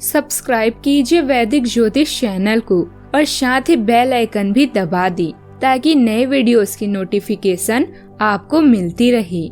Subscribe कीजिए वैदिक ज्योतिष चैनल को और साथ ही बेल आइकन भी दबा दी ताकि नए वीडियोस की नोटिफिकेशन आपको मिलती रहे।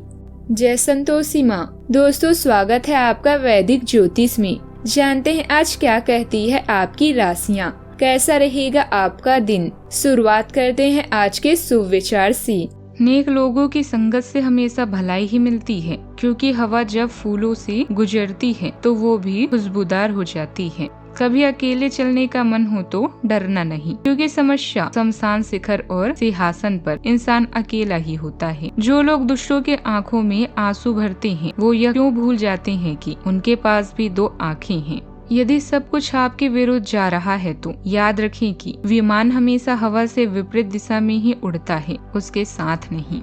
जय संतोषी माँ। दोस्तों, स्वागत है आपका वैदिक ज्योतिष में। जानते हैं आज क्या कहती है आपकी राशियाँ, कैसा रहेगा आपका दिन। शुरुआत करते हैं आज के शुभ विचार से। नेक लोगों की संगत से हमेशा भलाई ही मिलती है, क्योंकि हवा जब फूलों से गुजरती है तो वो भी खुशबूदार हो जाती है। कभी अकेले चलने का मन हो तो डरना नहीं, क्योंकि समस्या शमशान शिखर और सिंहासन पर इंसान अकेला ही होता है। जो लोग दूसरों के आंखों में आंसू भरते हैं वो यह क्यों भूल जाते हैं कि उनके पास भी दो आँखें हैं। यदि सब कुछ आपके विरुद्ध जा रहा है तो याद रखें कि विमान हमेशा हवा से विपरीत दिशा में ही उड़ता है, उसके साथ नहीं।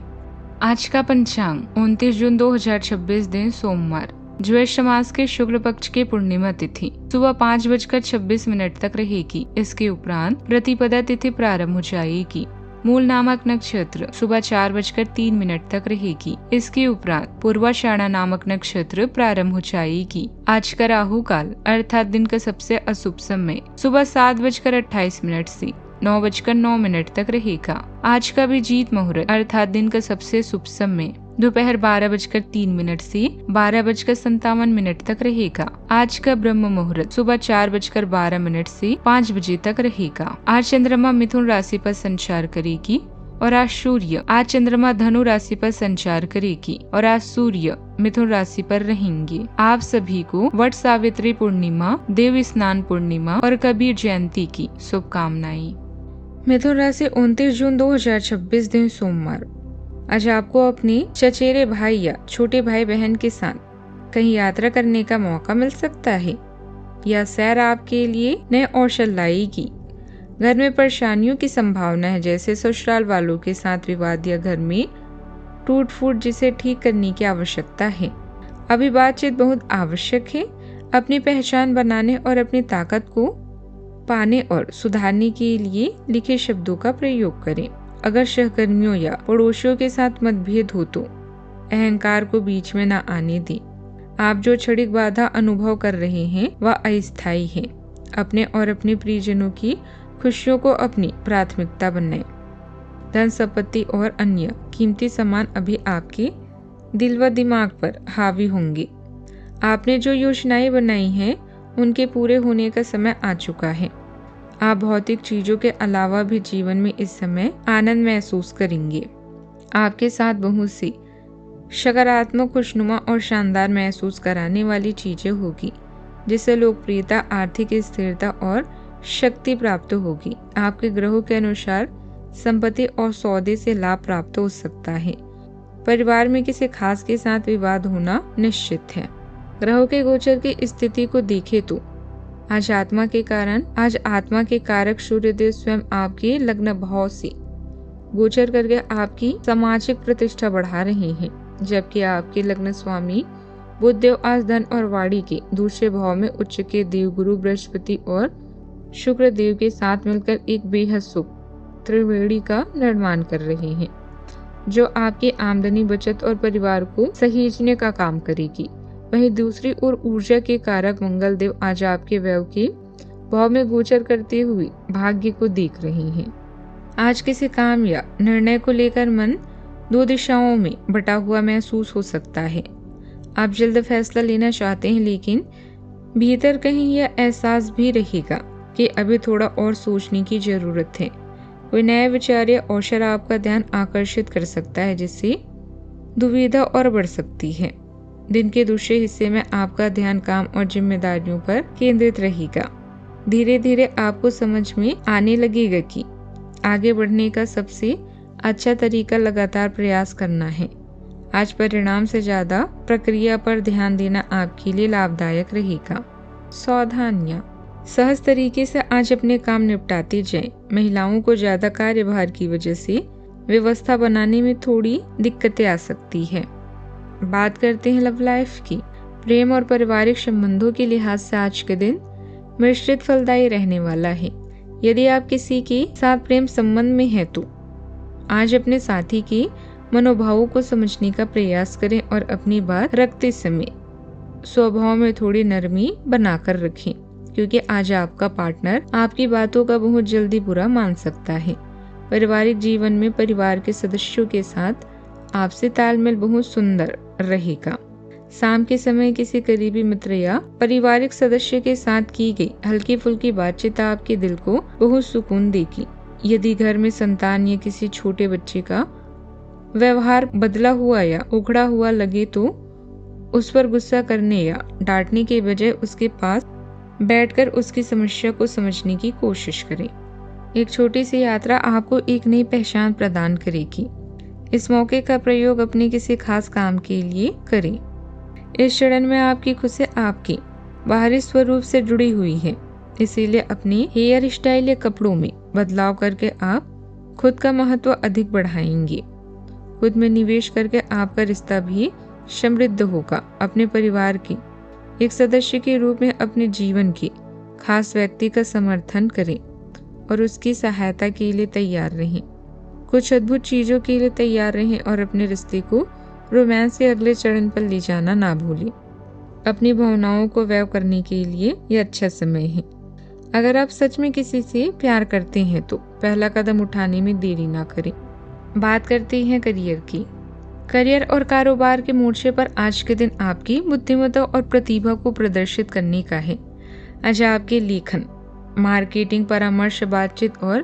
आज का पंचांग 29 जून 2026 दिन सोमवार, ज्येष्ठ मास के शुक्ल पक्ष के पूर्णिमा तिथि सुबह 5:26 तक रहेगी। इसके उपरांत प्रतिपदा तिथि प्रारंभ हो जाएगी। मूल नामक नक्षत्र सुबह 4:03 तक रहेगी। इसके उपरांत पूर्वाषाढ़ा नामक नक्षत्र प्रारंभ हो जाएगी। आज का राहु काल अर्थात दिन का सबसे अशुभ समय सुबह 7:28 से 9:09 तक रहेगा। आज का अभिजीत मुहूर्त अर्थात दिन का सबसे शुभ समय दोपहर 12:03 से 12:57 तक रहेगा। आज का ब्रह्म मुहूर्त सुबह 4:12 से 5 बजे तक रहेगा। आज चंद्रमा मिथुन राशि पर संचार करेगी और आज चंद्रमा धनु राशि पर संचार करेगी और आज सूर्य मिथुन राशि पर रहेंगे। आप सभी को वट सावित्री पूर्णिमा, देव स्नान पूर्णिमा और कबीर जयंती की शुभकामनाएं। मिथुन राशि 29 जून 2026 दिन सोमवार। आज आपको अपने चचेरे भाई या छोटे भाई बहन के साथ कहीं यात्रा करने का मौका मिल सकता है। यह सैर आपके लिए नए अवसर लाएगी। घर में परेशानियों की संभावना है, जैसे ससुराल वालों के साथ विवाद या घर में टूट फूट, जिसे ठीक करने की आवश्यकता है। अभी बातचीत बहुत आवश्यक है। अपनी पहचान बनाने और अपनी ताकत को पाने और सुधारने के लिए लिखे शब्दों का प्रयोग करें। अगर सहकर्मियों या पड़ोसियों के साथ मतभेद हो तो अहंकार को बीच में न आने दें। आप जो क्षणिक बाधा अनुभव कर रहे हैं वह अस्थायी है। अपने और अपने प्रियजनों की खुशियों को अपनी प्राथमिकता बनाएं। धन संपत्ति और अन्य कीमती सामान अभी आपके दिल व दिमाग पर हावी होंगे। आपने जो योजनाएं बनाई हैं उनके पूरे होने का समय आ चुका है। आप भौतिक चीजों के अलावा भी जीवन में इस समय आनंद महसूस करेंगे। आपके साथ बहुत सी सकारात्मक, खुशनुमा और शानदार महसूस कराने वाली चीजें होगी, जिससे लोकप्रियता, आर्थिक स्थिरता और शक्ति प्राप्त होगी। आपके ग्रहों के अनुसार संपत्ति और सौदे से लाभ प्राप्त हो सकता है। परिवार में किसी खास के साथ विवाद होना निश्चित है। ग्रहों के गोचर की स्थिति को देखें तो आज आत्मा के कारक सूर्यदेव स्वयं आपके लग्न भाव से गोचर करके आपकी सामाजिक प्रतिष्ठा बढ़ा रहे हैं, जबकि आपके लग्न स्वामी बुध देव आज धन और वाणी के दूसरे भाव में उच्च के देवगुरु बृहस्पति और शुक्र देव के साथ मिलकर एक बेहद शुभ त्रिवेणी का निर्माण कर रहे हैं, जो आपकी आमदनी, बचत और परिवार को सहेजने का काम करेगी। वहीं दूसरी ओर ऊर्जा के कारक मंगल देव आज आपके व्यय के भाव में गोचर करते हुए भाग्य को देख रहे हैं। आज किसी काम या निर्णय को लेकर मन दो दिशाओं में बटा हुआ महसूस हो सकता है। आप जल्द फैसला लेना चाहते हैं, लेकिन भीतर कहीं यह एहसास भी रहेगा कि अभी थोड़ा और सोचने की जरूरत है। कोई नया विचार या अवसर आपका ध्यान आकर्षित कर सकता है, जिससे दुविधा और बढ़ सकती है। दिन के दूसरे हिस्से में आपका ध्यान काम और जिम्मेदारियों पर केंद्रित रहेगा। धीरे धीरे आपको समझ में आने लगेगा कि आगे बढ़ने का सबसे अच्छा तरीका लगातार प्रयास करना है। आज परिणाम से ज्यादा प्रक्रिया पर ध्यान देना आपके लिए लाभदायक रहेगा। सावधानियां, सहज तरीके से आज अपने काम निपटाते जाएं। महिलाओं को ज्यादा कार्यभार की वजह से व्यवस्था बनाने में थोड़ी दिक्कतें आ सकती है। बात करते हैं लव लाइफ की। प्रेम और पारिवारिक संबंधों के लिहाज से आज के दिन मिश्रित फलदायी रहने वाला है। यदि आप किसी के साथ प्रेम संबंध में हैं तो आज अपने साथी के मनोभावों को समझने का प्रयास करें और अपनी बात रखते समय स्वभाव में थोड़ी नरमी बनाकर रखें। क्योंकि आज आपका पार्टनर आपकी बातों का बहुत जल्दी बुरा मान सकता है। पारिवारिक जीवन में परिवार के सदस्यों के साथ आपसे तालमेल बहुत सुंदर रहेगा। शाम के समय किसी करीबी मित्र या पारिवारिक सदस्य के साथ की गई हल्की फुल्की बातचीत आपके दिल को बहुत सुकून देगी। यदि घर में संतान या किसी छोटे बच्चे का व्यवहार बदला हुआ या उखड़ा हुआ लगे तो उस पर गुस्सा करने या डांटने के बजाय उसके पास बैठकर उसकी समस्या को समझने की कोशिश करें। एक छोटी सी यात्रा आपको एक नई पहचान प्रदान करेगी। इस मौके का प्रयोग अपने किसी खास काम के लिए करें। इस चरण में आपकी खुशी आपके बाहरी स्वरूप से जुड़ी हुई है, इसीलिए अपनी हेयर स्टाइल या कपड़ों में बदलाव करके आप खुद का महत्व अधिक बढ़ाएंगे। खुद में निवेश करके आपका रिश्ता भी समृद्ध होगा। अपने परिवार के एक सदस्य के रूप में अपने जीवन के खास व्यक्ति का समर्थन करें और उसकी सहायता के लिए तैयार रहें। कुछ अद्भुत चीजों के लिए तैयार रहें और अपने रिश्ते को रोमांस के अगले चरण पर ले जाना ना भूलें। अपनी भावनाओं को व्यक्त करने के लिए यह अच्छा समय है। अगर आप सच में किसी से प्यार करते हैं तो पहला कदम उठाने में देरी ना करें। बात करते हैं करियर की। करियर और कारोबार के मोर्चे पर आज के दिन आपकी बुद्धिमत्ता और प्रतिभा को प्रदर्शित करने का है। आज आपके लेखन, मार्केटिंग, परामर्श, बातचीत और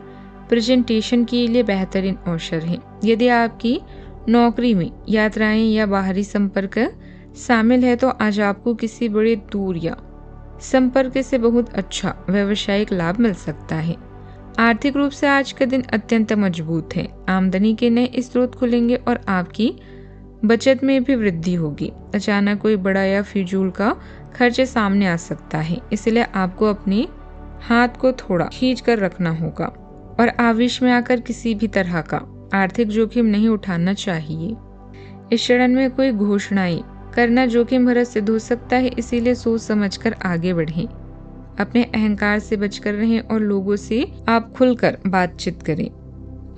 प्रेजेंटेशन के लिए बेहतरीन अवसर है। यदि आपकी नौकरी में यात्राएं या बाहरी संपर्क शामिल है तो आज आपको किसी बड़े दूर या संपर्क से बहुत अच्छा व्यवसायिक लाभ मिल सकता है। आर्थिक रूप से आज का दिन अत्यंत मजबूत है। आमदनी के नए स्रोत खुलेंगे और आपकी बचत में भी वृद्धि होगी। अचानक कोई बड़ा या फिजूल का खर्च सामने आ सकता है, इसलिए आपको अपने हाथ को थोड़ा खींच कर रखना होगा और आवेश में आकर किसी भी तरह का आर्थिक जोखिम नहीं उठाना चाहिए। इस चरण में कोई घोषणाएं करना जोखिम भरा सिद्ध हो सकता है, इसीलिए सोच समझकर आगे बढ़ें। अपने अहंकार से बचकर रहें और लोगों से आप खुलकर बातचीत करें।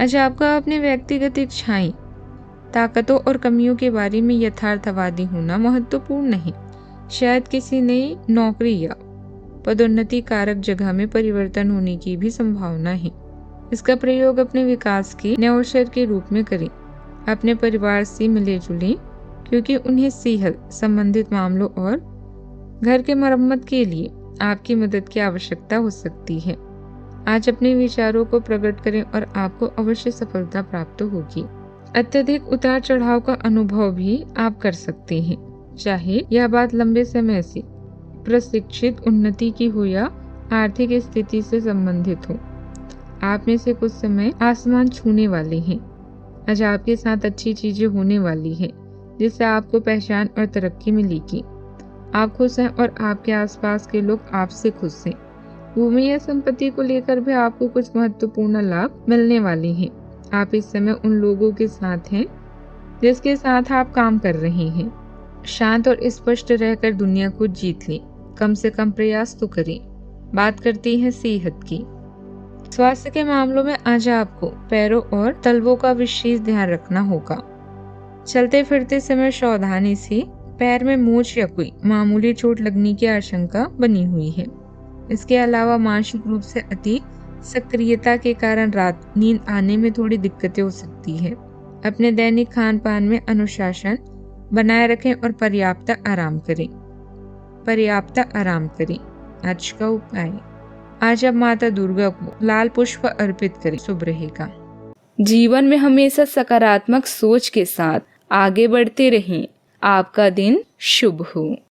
आज आपका अपने व्यक्तिगत इच्छाएं, ताकतों और कमियों के बारे में यथार्थवादी होना महत्वपूर्ण है। शायद किसी नई नौकरी या पदोन्नति कारक जगह में परिवर्तन होने की भी संभावना है। इसका प्रयोग अपने विकास के नए अवसर के रूप में करें। अपने परिवार से मिले जुले क्योंकि उन्हें सेहत संबंधित मामलों और घर के मरम्मत के लिए आपकी मदद की आवश्यकता हो सकती है। आज अपने विचारों को प्रकट करें और आपको अवश्य सफलता प्राप्त होगी। अत्यधिक उतार चढ़ाव का अनुभव भी आप कर सकते हैं, चाहे यह बात लंबे समय से प्रशिक्षित उन्नति की हो या आर्थिक स्थिति से संबंधित हो। आप में से कुछ समय आसमान छूने वाले हैं। आज आपके साथ अच्छी चीजें होने वाली हैं, जिससे आपको पहचान और तरक्की मिलेगी। आप खुश हैं और आपके आसपास के लोग आपसे खुश हैं। भूमि या संपत्ति को लेकर भी आपको कुछ महत्वपूर्ण लाभ मिलने वाले हैं। आप इस समय उन लोगों के साथ हैं जिसके साथ आप काम कर रहे हैं। शांत और स्पष्ट रहकर दुनिया को जीत लें। कम से कम प्रयास तो करें। बात करते हैं सेहत की। स्वास्थ्य के मामलों में आज आपको पैरों और तलवों का विशेष ध्यान रखना होगा। चलते फिरते समय सावधानी से पैर में मोच या कोई मामूली चोट लगने की आशंका बनी हुई है। इसके अलावा मानसिक रूप से अधिक सक्रियता के कारण रात नींद आने में थोड़ी दिक्कतें हो सकती है। अपने दैनिक खान पान में अनुशासन बनाए रखें और पर्याप्त आराम करें। आज का उपाय, आज आप माता दुर्गा को लाल पुष्प अर्पित करें, शुभ रहेगा। जीवन में हमेशा सकारात्मक सोच के साथ आगे बढ़ते रहें। आपका दिन शुभ हो।